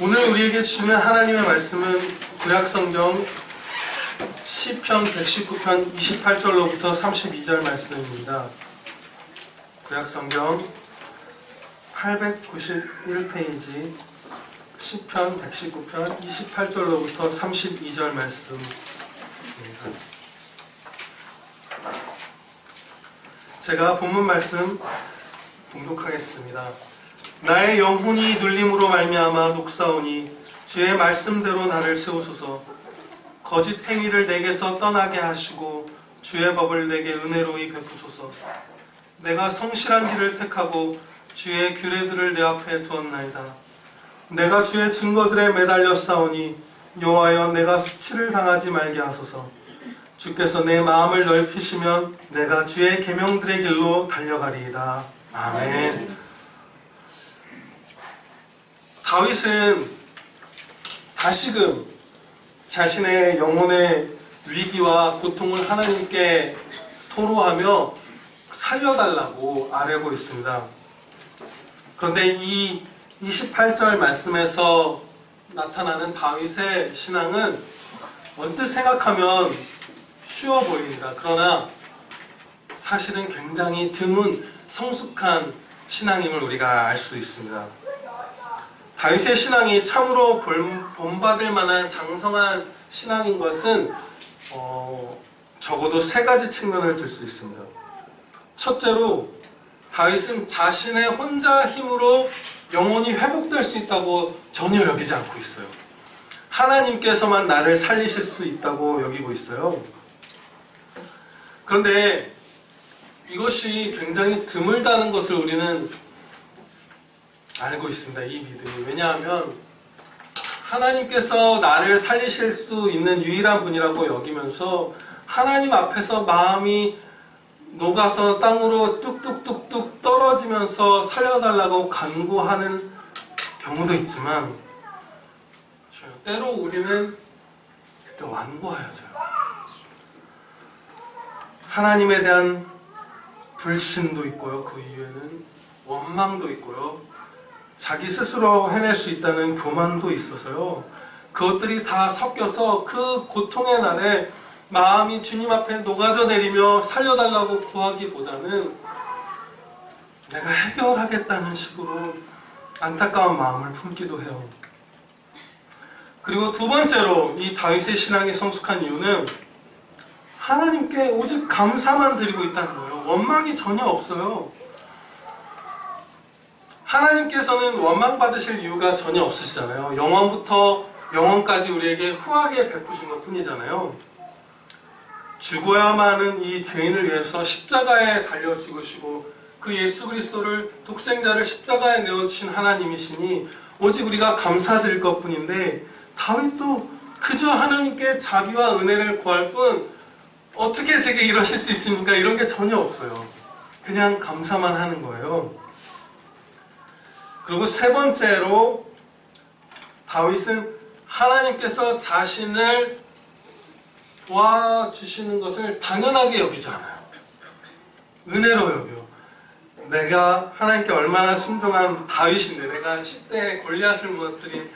오늘 우리에게 주시는 하나님의 말씀은 구약성경 시편 119편 28절로부터 32절 말씀입니다. 구약성경 891페이지 시편 119편 28절로부터 32절 말씀입니다. 제가 본문 말씀 봉독하겠습니다. 나의 영혼이 눌림으로 말미암아 녹사오니 주의 말씀대로 나를 세우소서. 거짓 행위를 내게서 떠나게 하시고 주의 법을 내게 은혜로이 베푸소서. 내가 성실한 길을 택하고 주의 규례들을 내 앞에 두었나이다. 내가 주의 증거들에 매달려 싸우니 여호와여 내가 수치를 당하지 말게 하소서. 주께서 내 마음을 넓히시면 내가 주의 계명들의 길로 달려가리이다. 아멘. 다윗은 다시금 자신의 영혼의 위기와 고통을 하나님께 토로하며 살려달라고 아뢰고 있습니다. 그런데 이 28절 말씀에서 나타나는 다윗의 신앙은 언뜻 생각하면 쉬워 보입니다. 그러나 사실은 굉장히 드문 성숙한 신앙임을 우리가 알 수 있습니다. 다윗의 신앙이 참으로 본받을 만한 장성한 신앙인 것은 적어도 세 가지 측면을 들 수 있습니다. 첫째로 다윗은 자신의 혼자 힘으로 영혼이 회복될 수 있다고 전혀 여기지 않고 있어요. 하나님께서만 나를 살리실 수 있다고 여기고 있어요. 그런데 이것이 굉장히 드물다는 것을 우리는 알고 있습니다. 이 믿음이. 왜냐하면 하나님께서 나를 살리실 수 있는 유일한 분이라고 여기면서 하나님 앞에서 마음이 녹아서 땅으로 뚝뚝뚝뚝 떨어지면서 살려달라고 간구하는 경우도 있지만 때로 우리는 그때 완고하여져요. 하나님에 대한 불신도 있고요. 그 이유에는 원망도 있고요. 자기 스스로 해낼 수 있다는 교만도 있어서요. 그것들이 다 섞여서 그 고통의 날에 마음이 주님 앞에 녹아져 내리며 살려달라고 구하기보다는 내가 해결하겠다는 식으로 안타까운 마음을 품기도 해요. 그리고 두 번째로 이 다윗의 신앙이 성숙한 이유는 하나님께 오직 감사만 드리고 있다는 거예요. 원망이 전혀 없어요. 하나님께서는 원망받으실 이유가 전혀 없으시잖아요. 영원부터 영원까지 우리에게 후하게 베푸신 것 뿐이잖아요. 죽어야만 하는 이 죄인을 위해서 십자가에 달려 죽으시고 그 예수 그리스도를 독생자를 십자가에 내어주신 하나님이시니 오직 우리가 감사드릴 것 뿐인데 다윗도 그저 하나님께 자비와 은혜를 구할 뿐 어떻게 제게 이러실 수 있습니까? 이런 게 전혀 없어요. 그냥 감사만 하는 거예요. 그리고 세 번째로 다윗은 하나님께서 자신을 도와주시는 것을 당연하게 여기지 않아요. 은혜로 여겨요. 내가 하나님께 얼마나 순종한 다윗인데, 내가 10대에 골리앗을 무너뜨린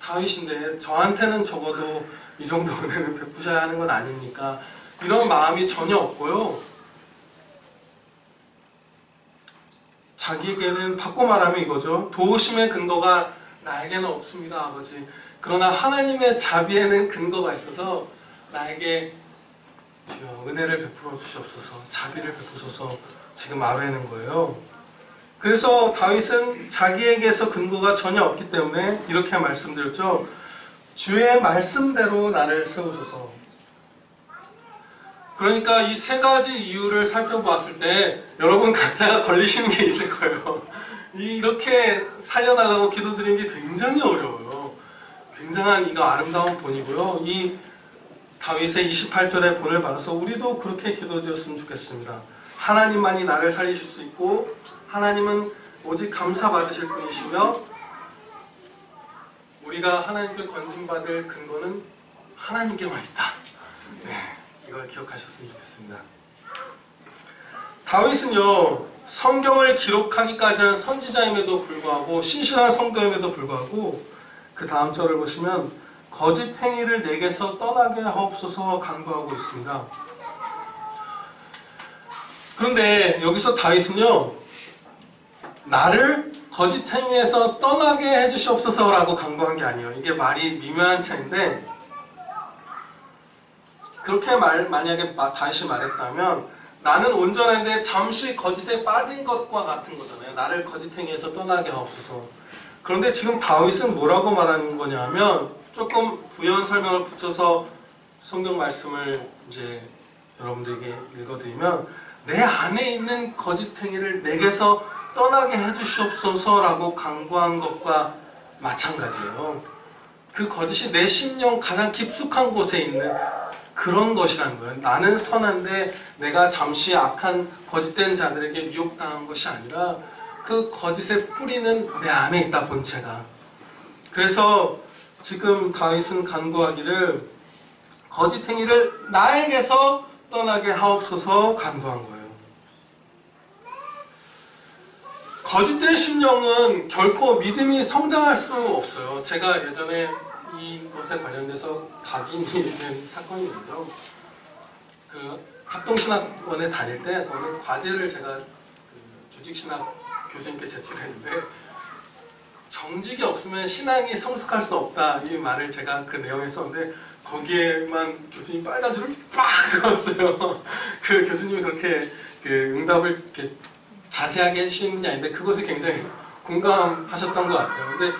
다윗인데 저한테는 적어도 이 정도 은혜는 베푸셔야 하는 건 아닙니까? 이런 마음이 전혀 없고요. 자기에게는 바꿔 말하면 이거죠. 도우심의 근거가 나에게는 없습니다, 아버지. 그러나 하나님의 자비에는 근거가 있어서 나에게 주여 은혜를 베풀어 주시옵소서, 자비를 베푸소서 지금 아뢰는 거예요. 그래서 다윗은 자기에게서 근거가 전혀 없기 때문에 이렇게 말씀드렸죠. 주의 말씀대로 나를 세우소서. 그러니까 이 세 가지 이유를 살펴보았을 때 여러분 각자가 걸리시는 게 있을 거예요. 이렇게 살려달라고 기도드리는 게 굉장히 어려워요. 굉장한 이거 아름다운 본이고요. 이 다윗의 28절의 본을 받아서 우리도 그렇게 기도드렸으면 좋겠습니다. 하나님만이 나를 살리실 수 있고 하나님은 오직 감사받으실 분이시며 우리가 하나님께 건진받을 근거는 하나님께만 있다. 네. 이걸 기억하셨으면 좋겠습니다. 다윗은요, 성경을 기록하기까지 한 선지자임에도 불구하고 신실한 성도임에도 불구하고 그 다음 절을 보시면 거짓 행위를 내게서 떠나게 하옵소서 간구하고 있습니다. 그런데 여기서 다윗은요, 나를 거짓 행위에서 떠나게 해주시옵소서라고 간구한 게 아니에요. 이게 말이 미묘한 차이인데, 그렇게 만약에 다윗이 말했다면 나는 온전한데 잠시 거짓에 빠진 것과 같은 거잖아요. 나를 거짓 행위에서 떠나게 하옵소서. 그런데 지금 다윗은 뭐라고 말하는 거냐면, 조금 부연 설명을 붙여서 성경 말씀을 이제 여러분들에게 읽어드리면, 내 안에 있는 거짓 행위를 내게서 떠나게 해주시옵소서라고 간구한 것과 마찬가지예요. 그 거짓이 내 심령 가장 깊숙한 곳에 있는 그런 것이라는 거예요. 나는 선한데 내가 잠시 악한 거짓된 자들에게 미혹당한 것이 아니라 그 거짓의 뿌리는 내 안에 있다, 본체가. 그래서 지금 다윗은 간구하기를 거짓 행위를 나에게서 떠나게 하옵소서 간구한 거예요. 거짓된 심령은 결코 믿음이 성장할 수 없어요. 제가 예전에 이것에 관련돼서 각인이 있는 사건이 있는데요. 그 합동신학원에 다닐 때 어느 과제를 제가 조직신학 교수님께 제출했는데, 정직이 없으면 신앙이 성숙할 수 없다, 이 말을 제가 그 내용에 썼는데, 거기에만 교수님 빨간 줄을 빡 그었어요. 그 교수님이 그렇게 그 응답을 이렇게 자세하게 해주시는 게 아닌데 그것에 굉장히 공감하셨던 것 같아요. 근데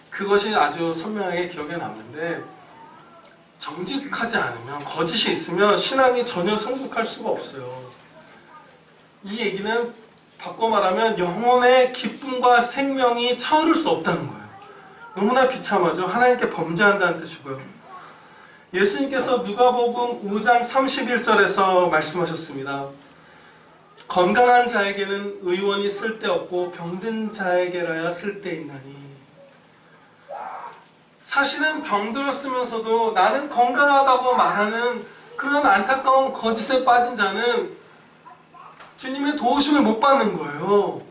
그것이 아주 선명하게 기억에 남는데, 정직하지 않으면, 거짓이 있으면 신앙이 전혀 성숙할 수가 없어요. 이 얘기는 바꿔 말하면 영혼의 기쁨과 생명이 차오를 수 없다는 거예요. 너무나 비참하죠. 하나님께 범죄한다는 뜻이고요. 예수님께서 누가복음 5장 31절에서 말씀하셨습니다. 건강한 자에게는 의원이 쓸데없고 병든 자에게라야 쓸데있나니. 사실은 병들었으면서도 나는 건강하다고 말하는 그런 안타까운 거짓에 빠진 자는 주님의 도우심을 못 받는 거예요.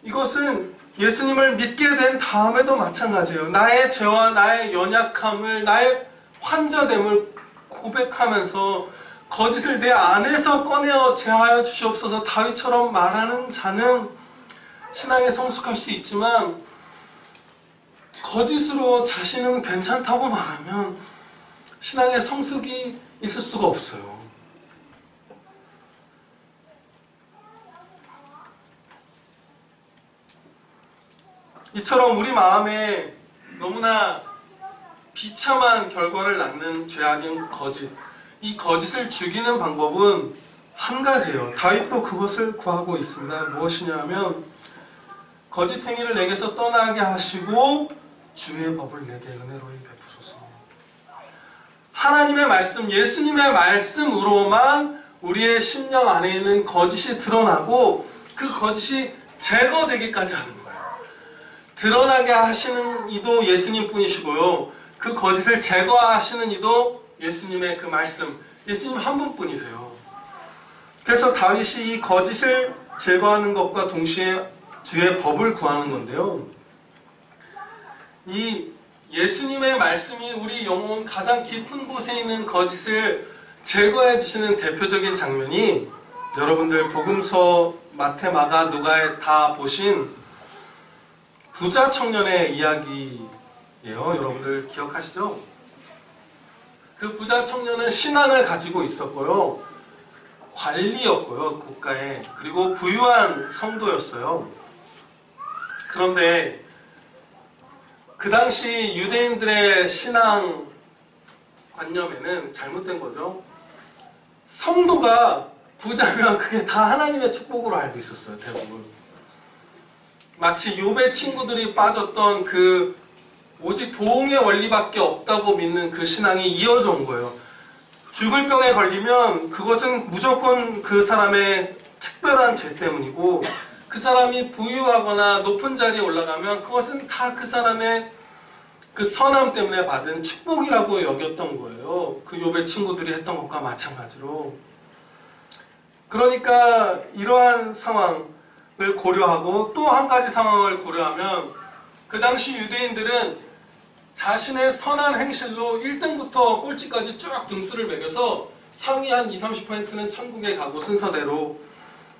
이것은 예수님을 믿게 된 다음에도 마찬가지예요. 나의 죄와 나의 연약함을, 나의 환자됨을 고백하면서 거짓을 내 안에서 꺼내어 제하여 주시옵소서 다윗처럼 말하는 자는 신앙에 성숙할 수 있지만, 거짓으로 자신은 괜찮다고 말하면 신앙에 성숙이 있을 수가 없어요. 이처럼 우리 마음에 너무나 비참한 결과를 낳는 죄악인 거짓, 이 거짓을 죽이는 방법은 한 가지예요. 다윗도 그것을 구하고 있습니다. 무엇이냐면, 거짓 행위를 내게서 떠나게 하시고 주의 법을 내게 은혜로이 베푸소서. 하나님의 말씀, 예수님의 말씀으로만 우리의 심령 안에 있는 거짓이 드러나고 그 거짓이 제거되기까지 하는 거예요. 드러나게 하시는 이도 예수님 뿐이시고요, 그 거짓을 제거하시는 이도 예수님의 그 말씀, 예수님 한 분뿐이세요. 그래서 다윗이 이 거짓을 제거하는 것과 동시에 주의 법을 구하는 건데요, 이 예수님의 말씀이 우리 영혼 가장 깊은 곳에 있는 거짓을 제거해 주시는 대표적인 장면이, 여러분들 복음서 마태, 마가, 누가에 다 보신 부자 청년의 이야기예요. 여러분들 기억하시죠? 그 부자 청년은 신앙을 가지고 있었고요, 관리였고요, 국가에. 그리고 부유한 성도였어요. 그런데 그 당시 유대인들의 신앙 관념에는 잘못된 거죠. 성도가 부자면 그게 다 하나님의 축복으로 알고 있었어요, 대부분. 마치 욥의 친구들이 빠졌던 그 오직 보응의 원리밖에 없다고 믿는 그 신앙이 이어져 온 거예요. 죽을 병에 걸리면 그것은 무조건 그 사람의 특별한 죄 때문이고, 그 사람이 부유하거나 높은 자리에 올라가면 그것은 다 그 사람의 그 선함 때문에 받은 축복이라고 여겼던 거예요. 그 욥의 친구들이 했던 것과 마찬가지로. 그러니까 이러한 상황을 고려하고 또 한 가지 상황을 고려하면, 그 당시 유대인들은 자신의 선한 행실로 1등부터 꼴찌까지 쭉 등수를 매겨서 상위 한 20-30%는 천국에 가고 순서대로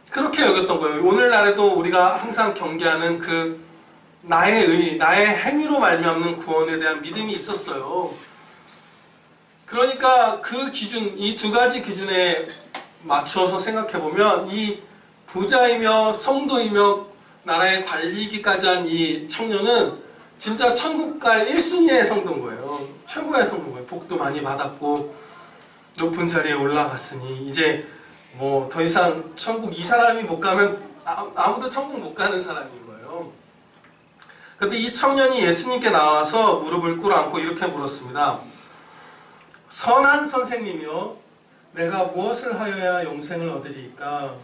그렇게 여겼던 거예요. 오늘날에도 우리가 항상 경계하는 그 나의 행위로 말미암는 구원에 대한 믿음이 있었어요. 그러니까 그 기준, 이 두 가지 기준에 맞추어서 생각해보면 이 부자이며 성도이며 나라의 관리기까지 한 이 청년은 진짜 천국 갈 1순위의 성도인 거예요. 최고의 성도인 거예요. 복도 많이 받았고 높은 자리에 올라갔으니 이제 뭐 더 이상 천국 이 사람이 못 가면 아무도 천국 못 가는 사람인 거예요. 그런데 이 청년이 예수님께 나와서 무릎을 꿇어앉고 이렇게 물었습니다. 선한 선생님이여, 내가 무엇을 하여야 영생을 얻으리이까?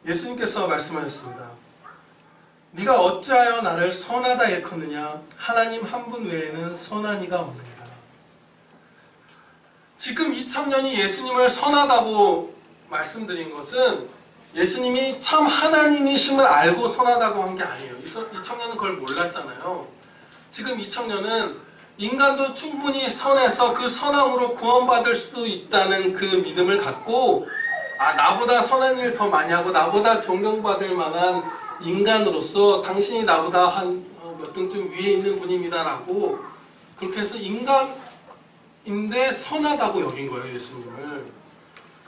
예수님께서 말씀하셨습니다. 네가 어찌하여 나를 선하다 일컫느냐? 하나님 한 분 외에는 선한 이가 없느니라. 지금 이 청년이 예수님을 선하다고 말씀드린 것은 예수님이 참 하나님이심을 알고 선하다고 한 게 아니에요. 이 청년은 그걸 몰랐잖아요. 지금 이 청년은 인간도 충분히 선해서 그 선함으로 구원받을 수 있다는 그 믿음을 갖고 나보다 선한 일 더 많이 하고 나보다 존경받을 만한 인간으로서 당신이 나보다 한 몇 등쯤 위에 있는 분입니다 라고 그렇게 해서 인간인데 선하다고 여긴 거예요, 예수님을.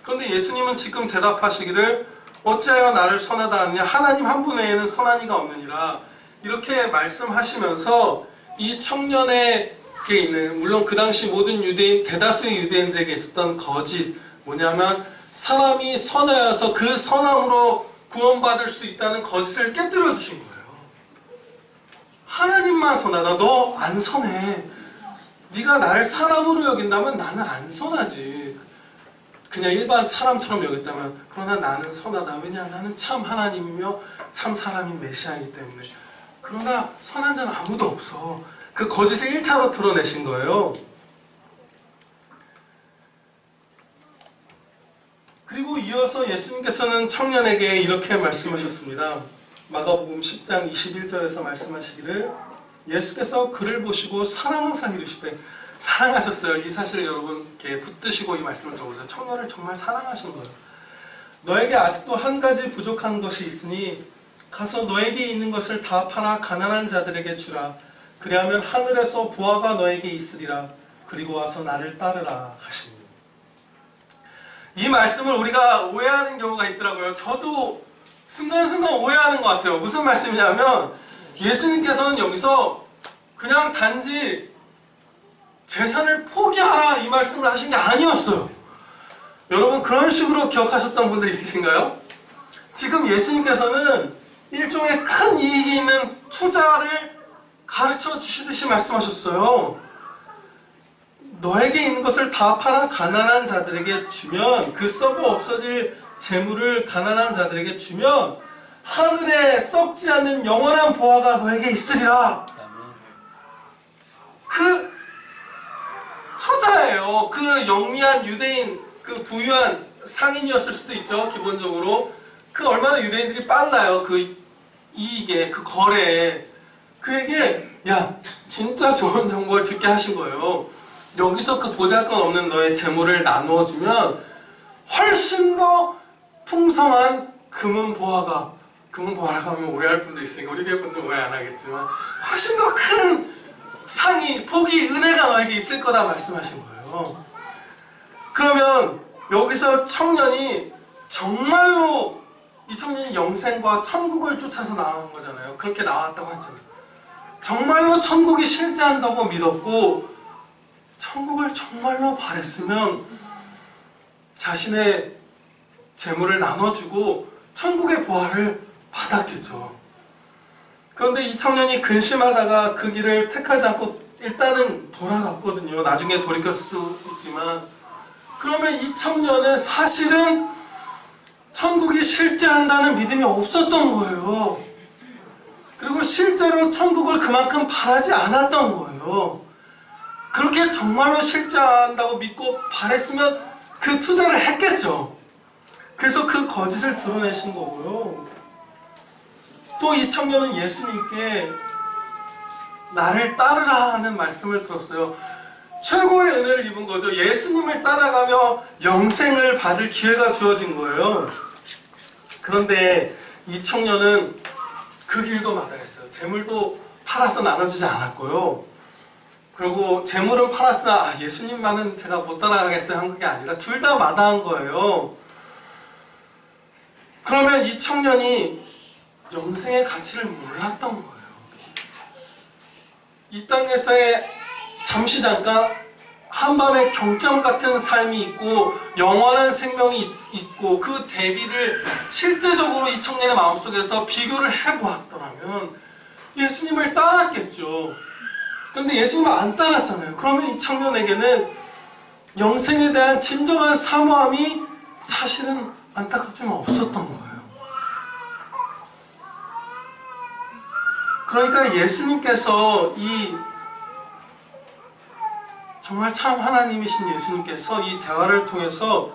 그런데 예수님은 지금 대답하시기를 어찌하여 나를 선하다 하느냐? 하나님 한 분 외에는 선한 이가 없느니라 이렇게 말씀하시면서 이 청년에게 있는, 물론 그 당시 모든 유대인, 대다수의 유대인들에게 있었던 거짓, 뭐냐면 사람이 선하여서 그 선함으로 구원받을 수 있다는 거짓을 깨뜨려 주신 거예요. 하나님만 선하다. 너 안 선해. 네가 나를 사람으로 여긴다면 나는 안 선하지. 그냥 일반 사람처럼 여겼다면, 그러나 나는 선하다. 왜냐? 나는 참 하나님이며 참 사람인 메시아이기 때문에. 그러나 선한 자는 아무도 없어. 그 거짓을 1차로 드러내신 거예요. 그리고 이어서 예수님께서는 청년에게 이렇게 말씀하셨습니다. 마가복음 10장 21절에서 말씀하시기를, 예수께서 그를 보시고 사랑하사 이르시되, 사랑하셨어요. 이 사실을 여러분 이렇게 붙드시고 이 말씀을 적으세요. 청년을 정말 사랑하시는 거예요. 너에게 아직도 한 가지 부족한 것이 있으니 가서 너에게 있는 것을 다 팔아 가난한 자들에게 주라. 그리하면 하늘에서 보화가 너에게 있으리라. 그리고 와서 나를 따르라 하시니. 이 말씀을 우리가 오해하는 경우가 있더라고요. 저도 순간순간 오해하는 것 같아요. 무슨 말씀이냐면 예수님께서는 여기서 그냥 단지 재산을 포기하라 이 말씀을 하신 게 아니었어요. 여러분 그런 식으로 기억하셨던 분들 있으신가요? 지금 예수님께서는 일종의 큰 이익이 있는 투자를 가르쳐 주시듯이 말씀하셨어요. 너에게 있는 것을 다 팔아 가난한 자들에게 주면, 그 썩어 없어질 재물을 가난한 자들에게 주면 하늘에 썩지 않는 영원한 보화가 너에게 있으리라. 그 투자예요. 그 영리한 유대인, 그 부유한 상인이었을 수도 있죠. 기본적으로 그 얼마나 유대인들이 빨라요. 그 이익에, 그 거래에. 그에게 야 진짜 좋은 정보를 듣게 하신 거예요. 여기서 그 보잘것없는 너의 재물을 나누어주면 훨씬 더 풍성한 금은보화가, 금은보화라고 하면 오해할 분도 있으니까 우리 교회 분들 오해 안 하겠지만 훨씬 더 큰 상이, 복이, 은혜가 너에게 있을 거다 말씀하신 거예요. 그러면 여기서 청년이 정말로, 이 청년이 영생과 천국을 쫓아서 나온 거잖아요. 그렇게 나왔다고 하잖아요. 정말로 천국이 실제한다고 믿었고 천국을 정말로 바랬으면 자신의 재물을 나눠주고 천국의 보화를 받았겠죠. 그런데 이 청년이 근심하다가 그 길을 택하지 않고 일단은 돌아갔거든요. 나중에 돌이킬 수 있지만. 그러면 이 청년은 사실은 천국이 실제한다는 믿음이 없었던 거예요. 그리고 실제로 천국을 그만큼 바라지 않았던 거예요. 그렇게 정말로 실제한다고 믿고 바랬으면 그 투자를 했겠죠. 그래서 그 거짓을 드러내신 거고요. 또 이 청년은 예수님께 나를 따르라 하는 말씀을 들었어요. 최고의 은혜를 입은 거죠. 예수님을 따라가며 영생을 받을 기회가 주어진 거예요. 그런데 이 청년은 그 길도 마다했어요. 재물도 팔아서 나눠주지 않았고요. 그리고 재물은 팔았으나 예수님만은 제가 못 따라가겠어요 한 게 아니라 둘 다 마다한 거예요. 그러면 이 청년이 영생의 가치를 몰랐던 거예요. 이 땅에서의 잠시 잠깐 한밤의 경점 같은 삶이 있고 영원한 생명이 있고 그 대비를 실제적으로 이 청년의 마음속에서 비교를 해보았더라면 예수님을 따랐겠죠. 그런데 예수님을 안 따랐잖아요. 그러면 이 청년에게는 영생에 대한 진정한 사모함이 사실은 안타깝지만 없었던 거예요. 그러니까 예수님께서 정말 참 하나님이신 예수님께서 이 대화를 통해서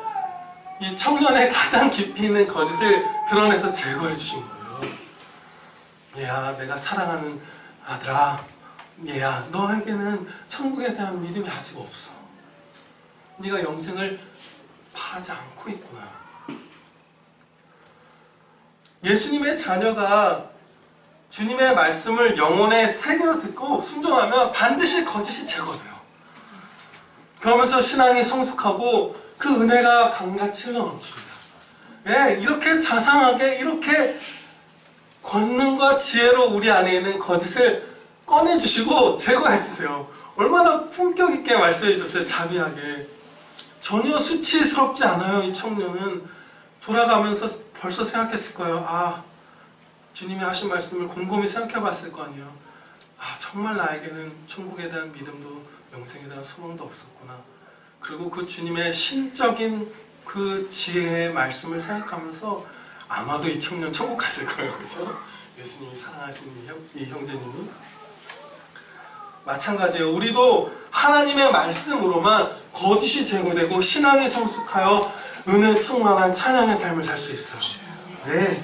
이 청년의 가장 깊이 있는 거짓을 드러내서 제거해 주신 거예요. 얘야, 내가 사랑하는 아들아, 얘야, 너에게는 천국에 대한 믿음이 아직 없어. 네가 영생을 바라지 않고 있구나. 예수님의 자녀가 주님의 말씀을 영혼에 새겨 듣고 순종하면 반드시 거짓이 제거돼요. 그러면서 신앙이 성숙하고 그 은혜가 강같이 흘러넘칩니다. 왜 이렇게 자상하게 이렇게 권능과 지혜로 우리 안에 있는 거짓을 꺼내주시고 제거해주세요. 얼마나 품격 있게 말씀해 주셨어요. 자비하게. 전혀 수치스럽지 않아요. 이 청년은 돌아가면서 벌써 생각했을 거예요. 주님이 하신 말씀을 곰곰이 생각해 봤을 거 아니에요. 정말 나에게는 천국에 대한 믿음도 영생에 대한 소망도 없었구나. 그리고 그 주님의 신적인 그 지혜의 말씀을 생각하면서 아마도 이 청년 천국 갔을 거예요. 그렇죠? 예수님이 사랑하시는 이 형제님이. 마찬가지예요. 우리도 하나님의 말씀으로만 거짓이 제거되고 신앙이 성숙하여 은혜 충만한 찬양의 삶을 살 수 있어요. 네.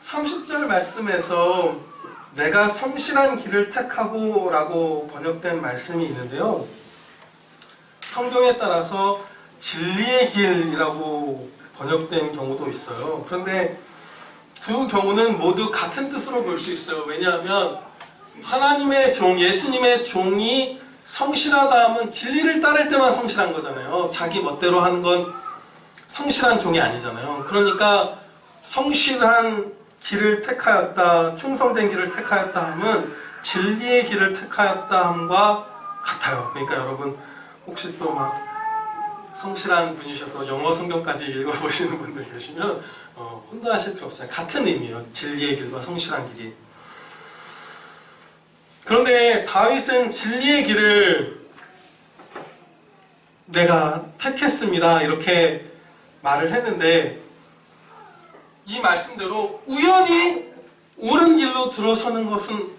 30절 말씀에서 내가 성실한 길을 택하고 라고 번역된 말씀이 있는데요. 성경에 따라서 진리의 길이라고 번역된 경우도 있어요. 그런데 두 경우는 모두 같은 뜻으로 볼 수 있어요. 왜냐하면 하나님의 종, 예수님의 종이 성실하다 하면 진리를 따를 때만 성실한 거잖아요. 자기 멋대로 하는 건 성실한 종이 아니잖아요. 그러니까 성실한 길을 택하였다, 충성된 길을 택하였다 하면 진리의 길을 택하였다 함과 같아요. 그러니까 여러분 혹시 또 막 성실한 분이셔서 영어 성경까지 읽어보시는 분들 계시면 혼동하실 필요 없어요. 같은 의미예요. 진리의 길과 성실한 길이. 그런데 다윗은 진리의 길을 내가 택했습니다 이렇게 말을 했는데 이 말씀대로 우연히 옳은 길로 들어서는 것은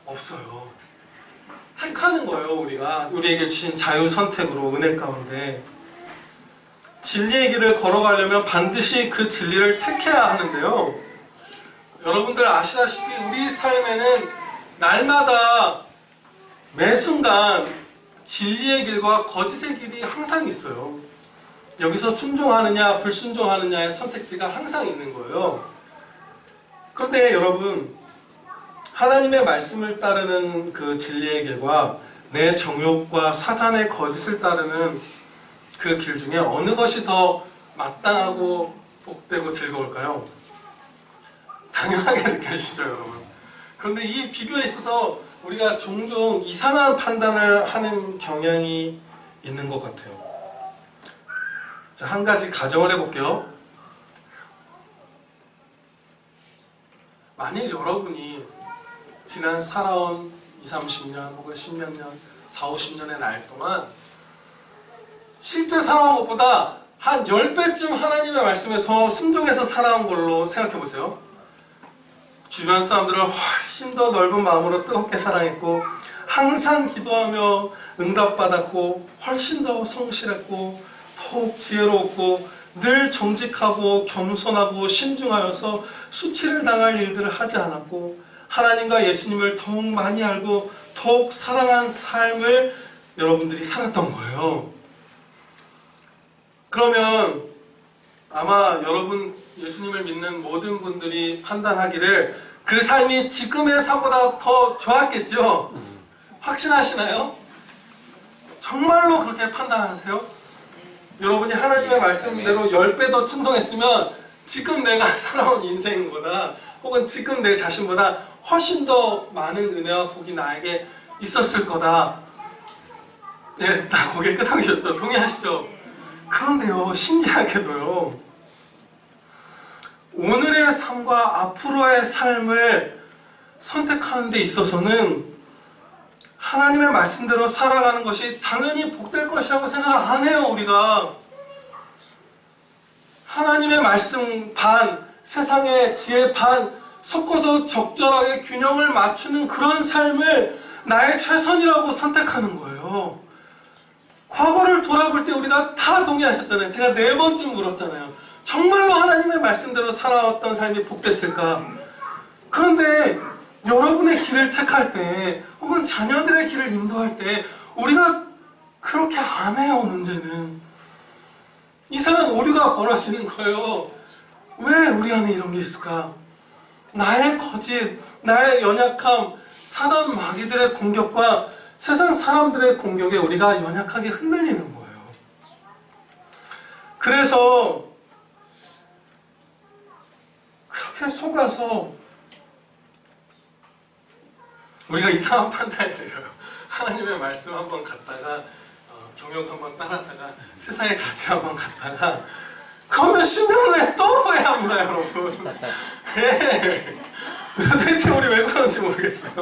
없어요. 택하는 거예요. 우리에게 주신 자유 선택으로 은혜 가운데 진리의 길을 걸어가려면 반드시 그 진리를 택해야 하는데요. 여러분들 아시다시피 우리 삶에는 날마다 매 순간 진리의 길과 거짓의 길이 항상 있어요. 여기서 순종하느냐 불순종하느냐의 선택지가 항상 있는 거예요. 그런데 여러분 하나님의 말씀을 따르는 그 진리의 길과 내 정욕과 사단의 거짓을 따르는 그 길 중에 어느 것이 더 마땅하고 복되고 즐거울까요? 당연하게 느껴지죠, 여러분. 그런데 이 비교에 있어서 우리가 종종 이상한 판단을 하는 경향이 있는 것 같아요. 자, 한 가지 가정을 해볼게요. 만일 여러분이 지난 살아온 20, 30년 혹은 10몇 년, 40, 50년의 날 동안 실제 살아온 것보다 한 10배쯤 하나님의 말씀에 더 순종해서 살아온 걸로 생각해보세요. 주변 사람들을 훨씬 더 넓은 마음으로 뜨겁게 사랑했고 항상 기도하며 응답받았고 훨씬 더 성실했고 더욱 지혜로웠고 늘 정직하고 겸손하고 신중하여서 수치를 당할 일들을 하지 않았고 하나님과 예수님을 더욱 많이 알고 더욱 사랑한 삶을 여러분들이 살았던 거예요. 그러면 아마 여러분 예수님을 믿는 모든 분들이 판단하기를 그 삶이 지금의 삶보다 더 좋았겠죠? 확신하시나요? 정말로 그렇게 판단하세요? 여러분이 하나님의 말씀대로 10배 더 충성했으면 지금 내가 살아온 인생보다 혹은 지금 내 자신보다 훨씬 더 많은 은혜와 복이 나에게 있었을 거다. 네, 다 고개 끄덕이셨죠? 동의하시죠? 그런데요, 신기하게도요, 오늘의 삶과 앞으로의 삶을 선택하는 데 있어서는 하나님의 말씀대로 살아가는 것이 당연히 복될 것이라고 생각을 안 해요, 우리가. 하나님의 말씀 반, 세상의 지혜 반, 섞어서 적절하게 균형을 맞추는 그런 삶을 나의 최선이라고 선택하는 거예요. 과거를 돌아볼 때 우리가 다 동의하셨잖아요. 제가 4번쯤 물었잖아요. 정말로 하나님의 말씀대로 살아왔던 삶이 복됐을까? 그런데 여러분의 길을 택할 때 혹은 자녀들의 길을 인도할 때 우리가 그렇게 안 해요. 문제는 이상한 오류가 벌어지는 거예요. 왜 우리 안에 이런 게 있을까? 나의 거짓, 나의 연약함, 사단 마귀들의 공격과 세상 사람들의 공격에 우리가 연약하게 흔들리는 거예요. 그래서 그렇게 속아서 우리가 이상한 판단을 내려요. 하나님의 말씀 한번 갖다가 정욕 한번 따랐다가 세상의 가치 한번 갖다가 그러면 10년 후에 또 해야 합니다, 여러분. 네. 도대체 우리 왜 그런지 모르겠어요.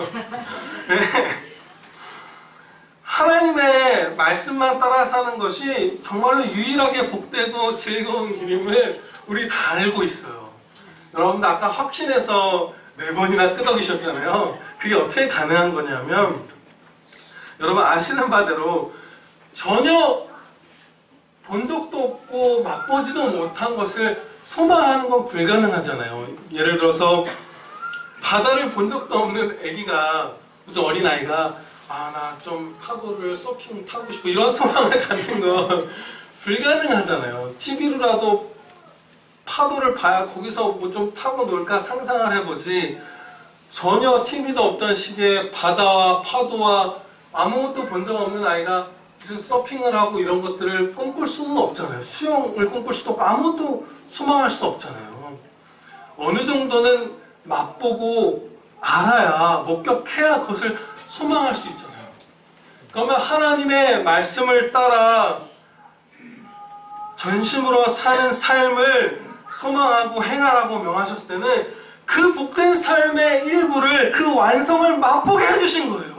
네. 하나님의 말씀만 따라 사는 것이 정말로 유일하게 복되고 즐거운 길임을 우리 다 알고 있어요. 여러분들 아까 확신해서 4번이나 끄덕이셨잖아요. 그게 어떻게 가능한 거냐면 여러분 아시는 바대로 전혀 본 적도 없고 맛보지도 못한 것을 소망하는 건 불가능하잖아요. 예를 들어서 바다를 본 적도 없는 아기가, 무슨 어린아이가 나 좀 파도를 서핑 타고 싶어 이런 소망을 갖는 건 불가능하잖아요. TV로라도 파도를 봐야 거기서 뭐 좀 타고 놀까 상상을 해보지, 전혀 TV도 없던 시기에 바다와 파도와 아무것도 본 적 없는 아이가 무슨 서핑을 하고 이런 것들을 꿈꿀 수는 없잖아요. 수영을 꿈꿀 수도 없고 아무것도 소망할 수 없잖아요. 어느 정도는 맛보고 알아야, 목격해야 그것을 소망할 수 있잖아요. 그러면 하나님의 말씀을 따라 전심으로 사는 삶을 소망하고 행하라고 명하셨을 때는 그 복된 삶의 일부를, 그 완성을 맛보게 해주신 거예요.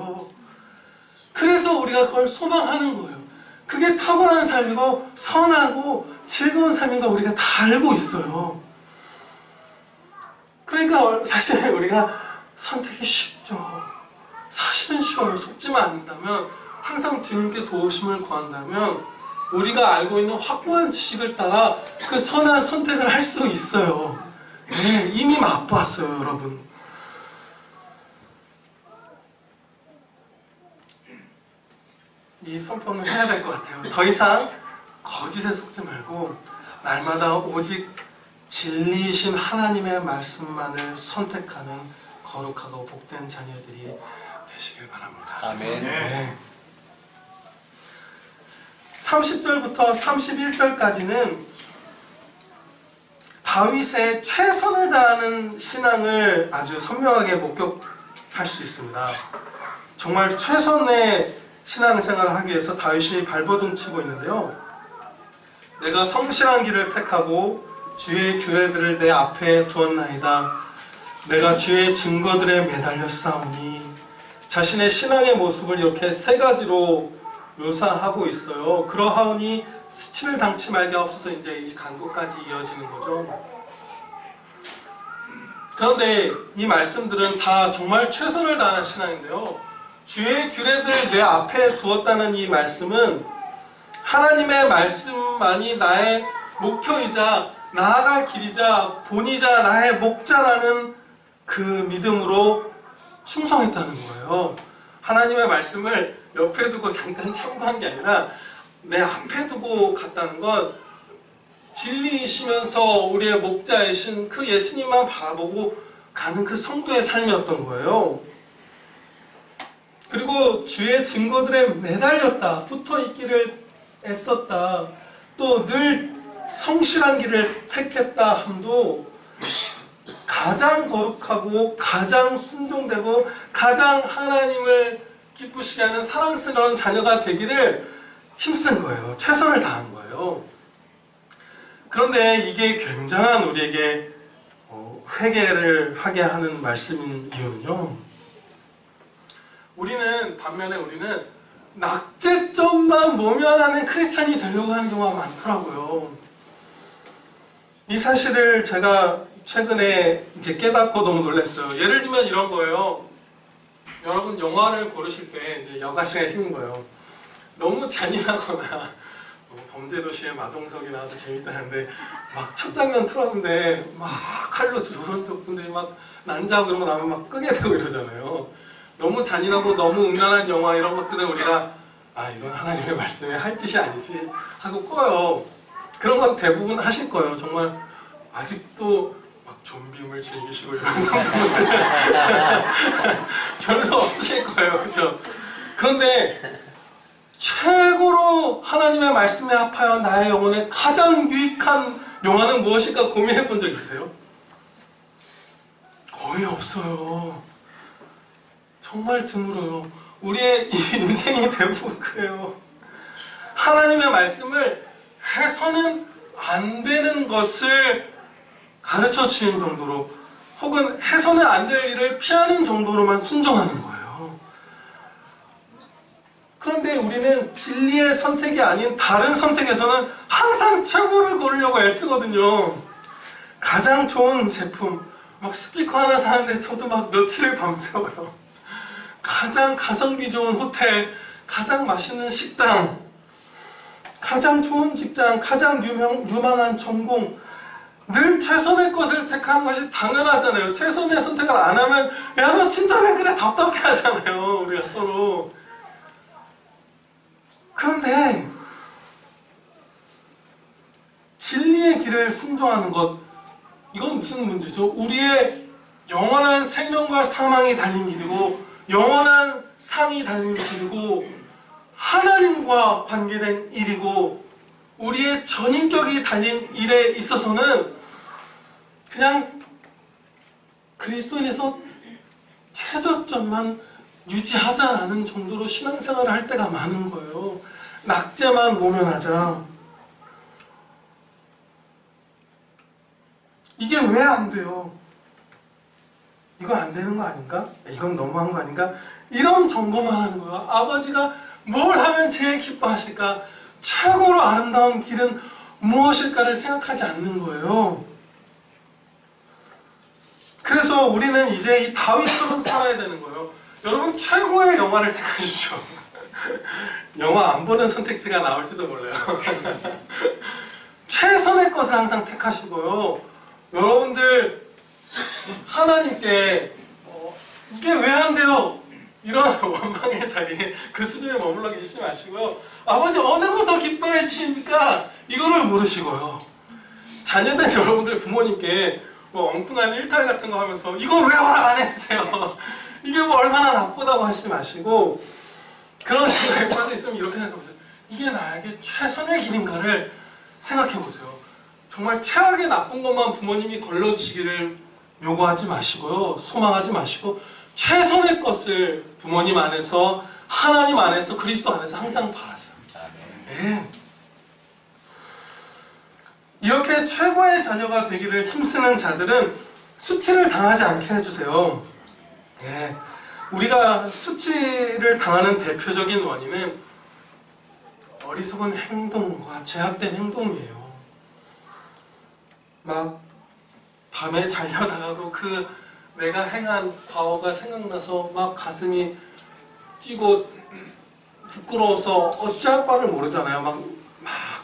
그래서 우리가 그걸 소망하는 거예요. 그게 탁월한 삶이고 선하고 즐거운 삶인 거 우리가 다 알고 있어요. 그러니까 사실 우리가 선택이 쉽죠. 사실은 쉬워요. 속지만 않는다면, 항상 주님께 도우심을 구한다면 우리가 알고 있는 확고한 지식을 따라 그 선한 선택을 할 수 있어요. 네, 이미 맛보았어요, 여러분. 이 선포는 해야 될 것 같아요. 더 이상 거짓에 속지 말고 날마다 오직 진리이신 하나님의 말씀만을 선택하는 거룩하고 복된 자녀들이 되시길 바랍니다. 아멘. 네. 30절부터 31절까지는 다윗의 최선을 다하는 신앙을 아주 선명하게 목격할 수 있습니다. 정말 최선의 신앙생활을 하기 위해서 다윗이 발버둥 치고 있는데요. 내가 성실한 길을 택하고 주의 규례들을 내 앞에 두었나이다. 내가 주의 증거들에 매달려 싸우니. 자신의 신앙의 모습을 이렇게 3가지로 묘사하고 있어요. 그러하오니 수치를 당치 말게 없어서 이제 이 간구까지 이어지는 거죠. 그런데 이 말씀들은 다 정말 최선을 다하는 신앙인데요. 주의 규례들을 내 앞에 두었다는 이 말씀은 하나님의 말씀만이 나의 목표이자 나아갈 길이자 본이자 나의 목자라는 그 믿음으로 충성했다는 거예요. 하나님의 말씀을 옆에 두고 잠깐 참고한 게 아니라 내 앞에 두고 갔다는 건 진리이시면서 우리의 목자이신 그 예수님만 바라보고 가는 그 성도의 삶이었던 거예요. 그리고 주의 증거들에 매달렸다, 붙어있기를 애썼다, 또 늘 성실한 길을 택했다 함도 가장 거룩하고 가장 순종되고 가장 하나님을 기쁘시게 하는 사랑스러운 자녀가 되기를 힘쓴 거예요. 최선을 다한 거예요. 그런데 이게 굉장한 우리에게 회개를 하게 하는 말씀인 이유는요, 반면에 우리는 낙제점만 모면하는 크리스찬이 되려고 하는 경우가 많더라고요. 이 사실을 제가 최근에 이제 깨닫고 너무 놀랐어요. 예를 들면 이런 거예요. 여러분 영화를 고르실 때 이제 여가 시간이 생긴 거예요. 너무 잔인하거나 범죄도시의 마동석이 나와서 재밌다는데 막 첫 장면 틀었는데 막 칼로 조선족 분들이 막 난자하고 이런 거 나오면 막 끄게 되고 이러잖아요. 너무 잔인하고 너무 음란한 영화 이런 것들은 우리가 이건 하나님의 말씀에 할 짓이 아니지 하고 꺼요. 그런 건 대부분 하실 거예요. 정말 아직도 막 좀비물 즐기시고 이런 성도분들 별로 없으실 거예요. 그렇죠? 그런데 최고로 하나님의 말씀에 합하여 나의 영혼에 가장 유익한 영화는 무엇일까 고민해 본 적 있으세요? 거의 없어요. 정말 드물어요. 우리의 인생이 대부분 그래요. 하나님의 말씀을 해서는 안 되는 것을 가르쳐 주는 정도로, 혹은 해서는 안 될 일을 피하는 정도로만 순종하는 거예요. 그런데 우리는 진리의 선택이 아닌 다른 선택에서는 항상 최고를 고르려고 애쓰거든요. 가장 좋은 제품, 막 스피커 하나 사는데 저도 막 며칠을 밤새워요. 가장 가성비 좋은 호텔, 가장 맛있는 식당, 가장 좋은 직장, 가장 유망한 전공, 늘 최선의 것을 택하는 것이 당연하잖아요. 최선의 선택을 안 하면 야 너 진짜 왜 그래 답답해 하잖아요. 우리가 서로. 그런데 진리의 길을 순종하는 것, 이건 무슨 문제죠? 우리의 영원한 생명과 사망이 달린 길이고 영원한 상이 달린 길이고 하나님과 관계된 일이고 우리의 전인격이 달린 일에 있어서는 그냥 그리스도인에서 최저점만 유지하자라는 정도로 신앙생활을 할 때가 많은 거예요. 낙제만 모면하자. 이게 왜 안 돼요? 이거 안 되는 거 아닌가? 이건 너무한 거 아닌가? 이런 점검만 하는 거예요. 아버지가 뭘 하면 제일 기뻐하실까? 최고로 아름다운 길은 무엇일까를 생각하지 않는 거예요. 그래서 우리는 이제 이 다윗처럼 살아야 되는 거예요. 여러분 최고의 영화를 택하십시오. 영화 안 보는 선택지가 나올지도 몰라요. 최선의 것을 항상 택하시고요. 여러분들 하나님께 이게 왜 안 돼요? 이런 원망의 자리에 그 수준에 머물러 계시지 마시고요. 아버지 어느 거 더 기뻐해 주십니까? 이거를 물으시고요. 자녀된 여러분들 부모님께 뭐 엉뚱한 일탈 같은 거 하면서 이거 왜 허락 안 해주세요? 이게 뭐 얼마나 나쁘다고 하시지 마시고 그런 생각에 빠져 있으면 이렇게 생각해보세요. 이게 나에게 최선의 길인가를 생각해보세요. 정말 최악의 나쁜 것만 부모님이 걸러주시기를 요구하지 마시고요. 소망하지 마시고 최선의 것을 부모님 안에서 하나님 안에서 그리스도 안에서 항상 바라세요. 네. 이렇게 최고의 자녀가 되기를 힘쓰는 자들은 수치를 당하지 않게 해주세요. 네. 우리가 수치를 당하는 대표적인 원인은 어리석은 행동과 죄악된 행동이에요. 막 밤에 잘려나가도 그 내가 행한 과오가 생각나서 막 가슴이 뛰고 부끄러워서 어찌할 바를 모르잖아요. 막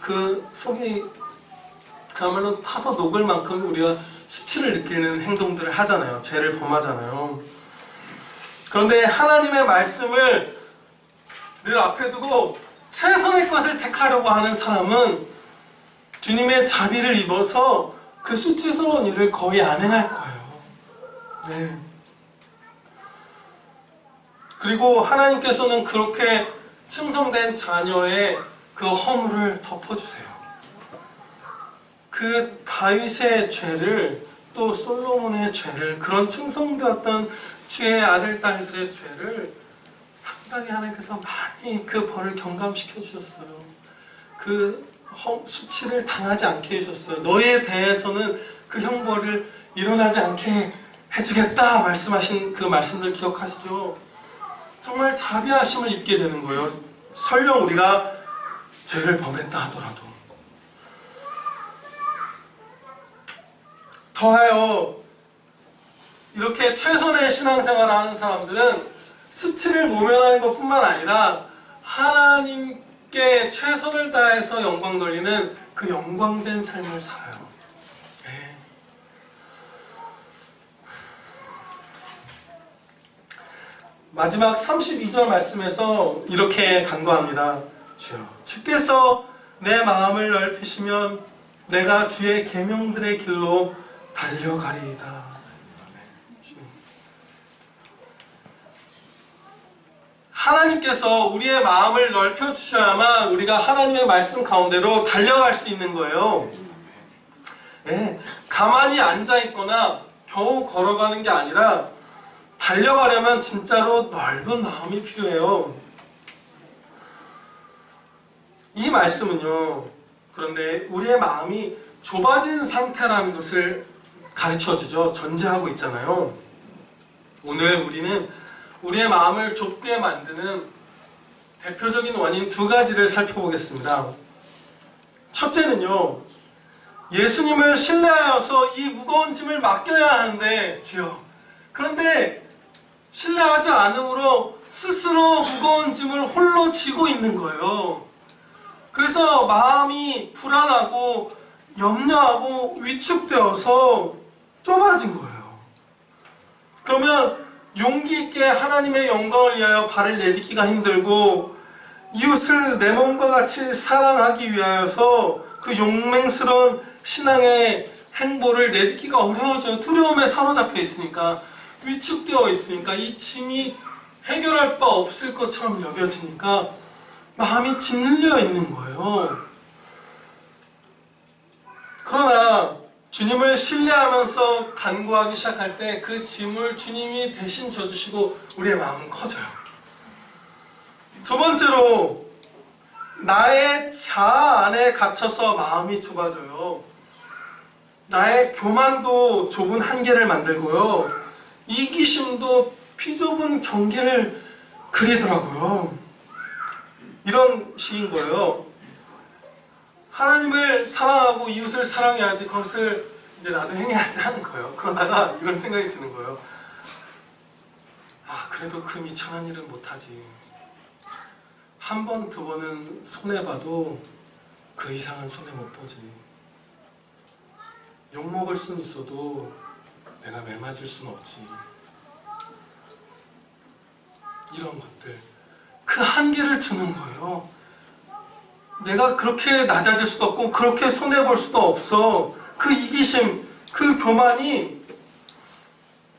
그 속이 그야말로 타서 녹을 만큼 우리가 수치를 느끼는 행동들을 하잖아요. 죄를 범하잖아요. 그런데 하나님의 말씀을 늘 앞에 두고 최선의 것을 택하려고 하는 사람은 주님의 자비를 입어서 그 수치스러운 일을 거의 안 행할 거예요. 네. 그리고 하나님께서는 그렇게 충성된 자녀의 그 허물을 덮어주세요. 그 다윗의 죄를, 또 솔로몬의 죄를, 그런 충성되었던 주의 아들 딸들의 죄를 상당히 하나님께서 많이 그 벌을 경감시켜 주셨어요. 그 수치를 당하지 않게 해주셨어요. 너희에 대해서는 그 형벌을 일어나지 않게 해주겠다 말씀하신 그 말씀을 기억하시죠? 정말 자비하심을 입게 되는 거예요. 설령 우리가 죄를 범했다 하더라도. 더하여 이렇게 최선의 신앙생활을 하는 사람들은 수치를 모면하는 것뿐만 아니라 하나님께 최선을 다해서 영광 돌리는 그 영광된 삶을 살아요. 네. 마지막 32절 말씀에서 이렇게 간구합니다. 주여, 주께서 내 마음을 넓히시면 내가 주의 계명들의 길로 달려가리이다. 하나님께서 우리의 마음을 넓혀주셔야만 우리가 하나님의 말씀 가운데로 달려갈 수 있는 거예요. 네, 가만히 앉아있거나 겨우 걸어가는 게 아니라 달려가려면 진짜로 넓은 마음이 필요해요. 이 말씀은요, 그런데 우리의 마음이 좁아진 상태라는 것을 가르쳐주죠. 전제하고 있잖아요. 오늘 우리는 우리의 마음을 좁게 만드는 대표적인 원인 두 가지를 살펴보겠습니다. 첫째는요, 예수님을 신뢰하여서 이 무거운 짐을 맡겨야 하는데, 주여, 그런데 신뢰하지 않으므로 스스로 무거운 짐을 홀로 쥐고 있는 거예요. 그래서 마음이 불안하고 염려하고 위축되어서 좁아진 거예요. 그러면 용기 있게 하나님의 영광을 위하여 발을 내딛기가 힘들고 이웃을 내 몸과 같이 사랑하기 위하여서 그 용맹스러운 신앙의 행보를 내딛기가 어려워져요. 두려움에 사로잡혀 있으니까, 위축되어 있으니까, 이 짐이 해결할 바 없을 것처럼 여겨지니까 마음이 짓눌려 있는 거예요. 그러나 주님을 신뢰하면서 간구하기 시작할 때 그 짐을 주님이 대신 져주시고 우리의 마음은 커져요. 두 번째로, 나의 자아 안에 갇혀서 마음이 좁아져요. 나의 교만도 좁은 한계를 만들고요, 이기심도 피좁은 경계를 그리더라고요. 이런 식인 거예요. 하나님을 사랑하고 이웃을 사랑해야지, 그것을 이제 나도 행해야지 하는 거예요. 그러다가 이런 생각이 드는 거예요. 아, 그래도 그 미천한 일은 못하지. 한 번, 두 번은 손해봐도 그 이상은 손해 못 보지. 욕먹을 수는 있어도 내가 매 맞을 수는 없지. 이런 것들, 그 한계를 두는 거예요. 내가 그렇게 낮아질 수도 없고 그렇게 손해볼 수도 없어. 그 이기심, 그 교만이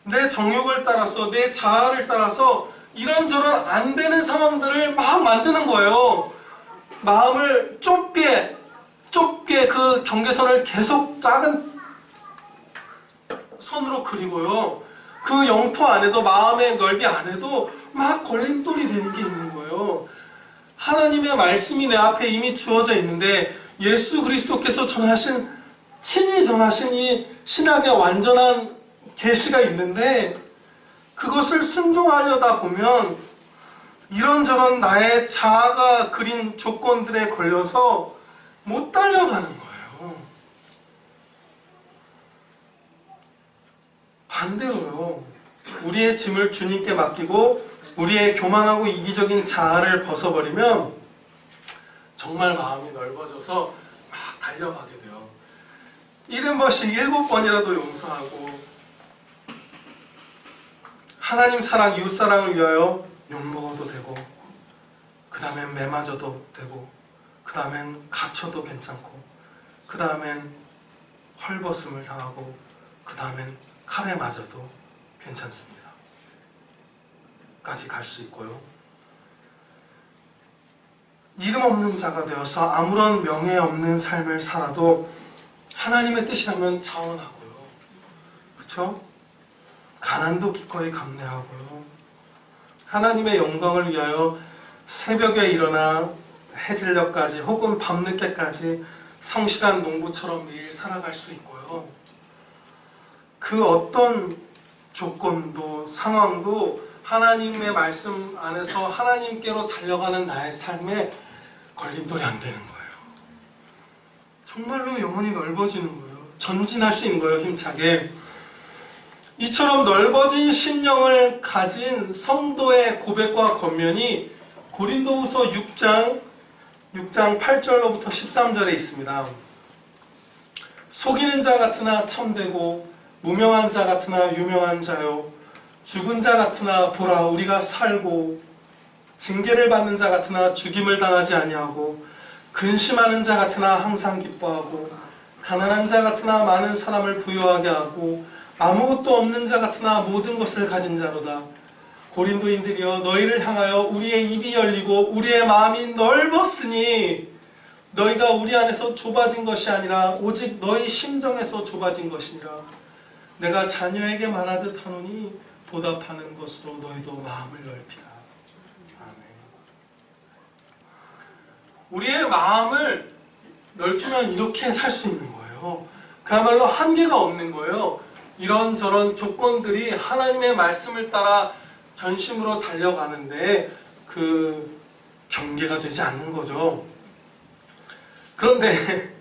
내 정욕을 따라서, 내 자아를 따라서 이런저런 안 되는 상황들을 막 만드는 거예요. 마음을 좁게 그 경계선을 계속 작은 선으로 그리고요, 그 영토 안에도, 마음의 넓이 안에도 막 걸림돌이 되는 게 있는 거예요. 하나님의 말씀이 내 앞에 이미 주어져 있는데, 예수 그리스도께서 친히 전하신 이 신학의 완전한 계시가 있는데, 그것을 순종하려다 보면 이런저런 나의 자아가 그린 조건들에 걸려서 못 달려가는 거예요. 반대로요, 우리의 짐을 주님께 맡기고 우리의 교만하고 이기적인 자아를 벗어버리면 정말 마음이 넓어져서 막 달려가게 돼요. 70번씩 7번이라도 용서하고 하나님 사랑, 이웃 사랑을 위하여 욕먹어도 되고, 그 다음엔 매 맞아도 되고, 그 다음엔 갇혀도 괜찮고, 그 다음엔 헐벗음을 당하고, 그 다음엔 칼에 맞아도 괜찮습니다. 까지 갈 수 있고요. 이름 없는 자가 되어서 아무런 명예 없는 삶을 살아도 하나님의 뜻이라면 자원하고요. 그렇죠? 가난도 기꺼이 감내하고요. 하나님의 영광을 위하여 새벽에 일어나 해질녘까지 혹은 밤늦게까지 성실한 농부처럼 매일 살아갈 수 있고요. 그 어떤 조건도 상황도 하나님의 말씀 안에서 하나님께로 달려가는 나의 삶에 걸림돌이 안 되는 거예요. 정말로 영혼이 넓어지는 거예요. 전진할 수 있는 거예요, 힘차게. 이처럼 넓어진 심령을 가진 성도의 고백과 권면이 고린도후서 6장 8절로부터 13절에 있습니다. 속이는 자 같으나 참되고 무명한 자 같으나 유명한 자요, 죽은 자 같으나 보라 우리가 살고, 징계를 받는 자 같으나 죽임을 당하지 아니하고, 근심하는 자 같으나 항상 기뻐하고, 가난한 자 같으나 많은 사람을 부유하게 하고, 아무것도 없는 자 같으나 모든 것을 가진 자로다. 고린도인들이여, 너희를 향하여 우리의 입이 열리고 우리의 마음이 넓었으니 너희가 우리 안에서 좁아진 것이 아니라 오직 너희 심정에서 좁아진 것이니라. 내가 자녀에게 말하듯 하노니 보답하는 것으로 너희도 마음을 넓히라. 아멘. 우리의 마음을 넓히면 이렇게 살 수 있는 거예요. 그야말로 한계가 없는 거예요. 이런저런 조건들이 하나님의 말씀을 따라 전심으로 달려가는데 그 경계가 되지 않는 거죠. 그런데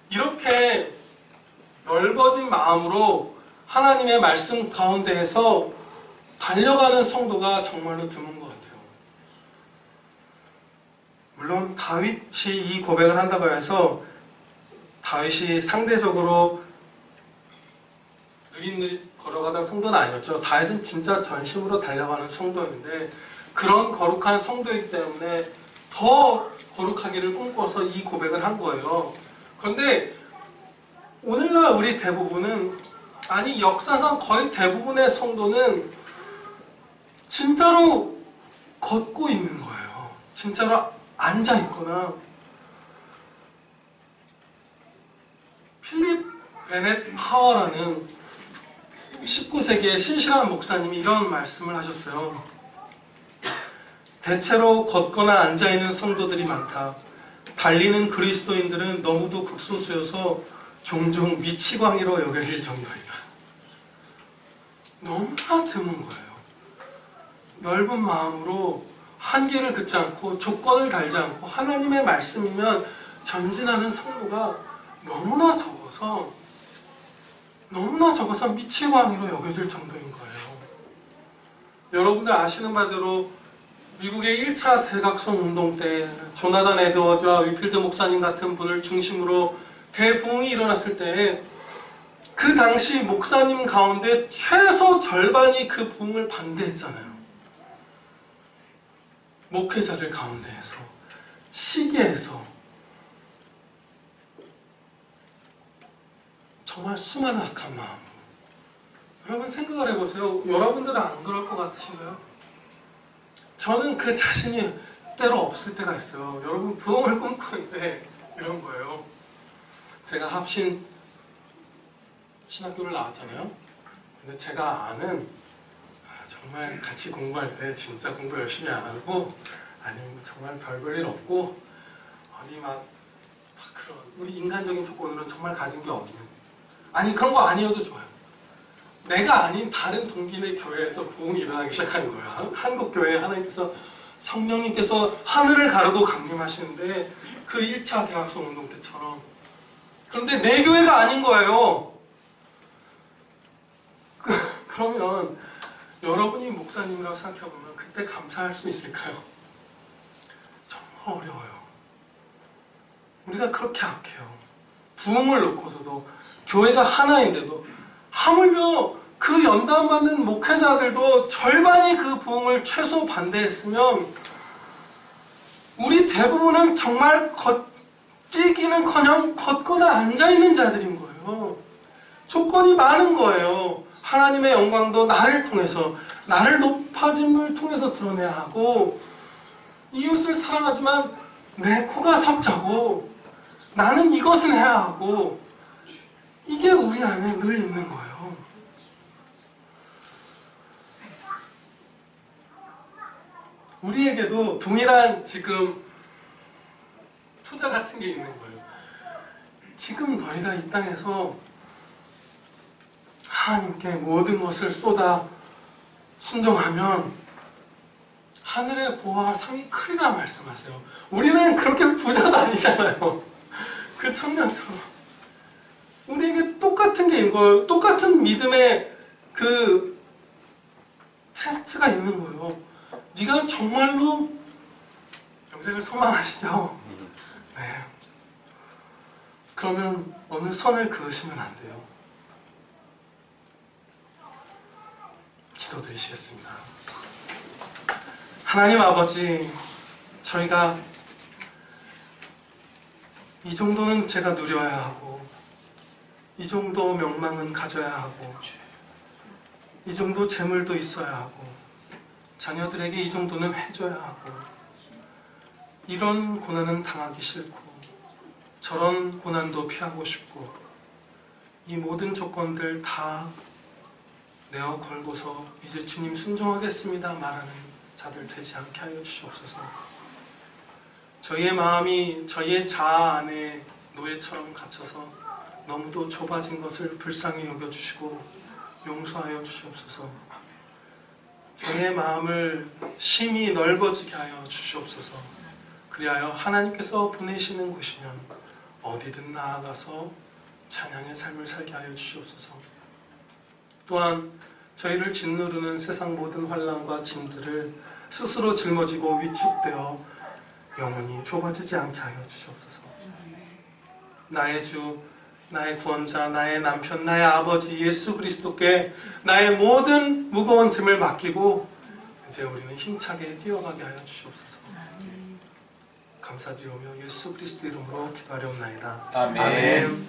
이렇게 넓어진 마음으로 하나님의 말씀 가운데에서 달려가는 성도가 정말로 드문 것 같아요. 물론 다윗이 이 고백을 한다고 해서 다윗이 상대적으로 느릿느릿 걸어가던 성도는 아니었죠. 다윗은 진짜 전심으로 달려가는 성도였는데 그런 거룩한 성도이기 때문에 더 거룩하기를 꿈꿔서 이 고백을 한 거예요. 그런데 오늘날 우리 대부분은, 아니 역사상 거의 대부분의 성도는 진짜로 걷고 있는 거예요. 진짜로 앉아있거나. 필립 베넷 하워라는 19세기의 신실한 목사님이 이런 말씀을 하셨어요. 대체로 걷거나 앉아있는 성도들이 많다. 달리는 그리스도인들은 너무도 극소수여서 종종 미치광이로 여겨질 정도이다. 너무나 드문 거예요. 넓은 마음으로 한계를 긋지 않고 조건을 달지 않고 하나님의 말씀이면 전진하는 성도가 너무나 적어서 미치광이로 여겨질 정도인 거예요. 여러분들 아시는 바대로 미국의 1차 대각성 운동 때 조나단 에드워즈와 위필드 목사님 같은 분을 중심으로 대부흥이 일어났을 때 그 당시 목사님 가운데 최소 절반이 그 부흥을 반대했잖아요. 목회자들 가운데에서, 시기에서 정말 수많은 악한 마음. 여러분 생각을 해보세요. 여러분들은 안 그럴 것 같으신가요? 저는 그 자신이 때로 없을 때가 있어요. 여러분 부흥을 꿈꾸는데 이런 거예요. 제가 합신 신학교를 나왔잖아요. 근데 제가 아는, 정말 같이 공부할 때 진짜 공부 열심히 안 하고, 아니면 정말 별 볼 일 없고, 어디 막 그런 우리 인간적인 조건으로는 정말 가진 게 없는, 아니 그런 거 아니어도 좋아요. 내가 아닌 다른 동기네 교회에서 부흥이 일어나기 시작하는 거예요. 한국 교회에 하나님께서 성령님께서 하늘을 가르고 강림하시는데 그 1차 대학성 운동 때처럼. 그런데 내 교회가 아닌 거예요. 그러면 여러분이 목사님이라고 생각해보면 그때 감사할 수 있을까요? 정말 어려워요. 우리가 그렇게 악해요. 부흥을 놓고서도 교회가 하나인데도, 하물며 그 연단받는 목회자들도 절반이 그 부흥을 최소 반대했으면 우리 대부분은 정말 뛰기는커녕 걷거나 앉아있는 자들인 거예요. 조건이 많은 거예요. 하나님의 영광도 나를 통해서, 나를 높아짐을 통해서 드러내야 하고, 이웃을 사랑하지만 내 코가 석자고, 나는 이것을 해야 하고, 이게 우리 안에 늘 있는 거예요. 우리에게도 동일한 지금 투자 같은 게 있는 거예요. 지금 너희가 이 땅에서 하나님께 모든 것을 쏟아 순종하면 하늘의 보화와 상이 크리라 말씀하세요. 우리는 그렇게 부자도 아니잖아요. 그 청년처럼 우리에게 똑같은 게 있는 거예요. 똑같은 믿음의 그 테스트가 있는 거예요. 네가 정말로 영생을 소망하시죠? 네. 그러면 어느 선을 그으시면 안 돼요. 기도드리시겠습니다. 하나님 아버지, 저희가 이 정도는 제가 누려야 하고, 이 정도 명망은 가져야 하고, 이 정도 재물도 있어야 하고, 자녀들에게 이 정도는 해줘야 하고, 이런 고난은 당하기 싫고 저런 고난도 피하고 싶고, 이 모든 조건들 다 내어 걸고서 이제 주님 순종하겠습니다 말하는 자들 되지 않게 하여 주시옵소서. 저희의 마음이 저희의 자아 안에 노예처럼 갇혀서 너무도 좁아진 것을 불쌍히 여겨주시고 용서하여 주시옵소서. 저희의 마음을 심히 넓어지게 하여 주시옵소서. 그리하여 하나님께서 보내시는 곳이면 어디든 나아가서 찬양의 삶을 살게 하여 주시옵소서. 또한 저희를 짓누르는 세상 모든 환난과 짐들을 스스로 짊어지고 위축되어 영혼이 좁아지지 않게 하여 주시옵소서. 나의 주, 나의 구원자, 나의 남편, 나의 아버지 예수 그리스도께 나의 모든 무거운 짐을 맡기고 이제 우리는 힘차게 뛰어가게 하여 주시옵소서. 감사드리오며 예수 그리스도 이름으로 기도하려옵나이다. 아멘.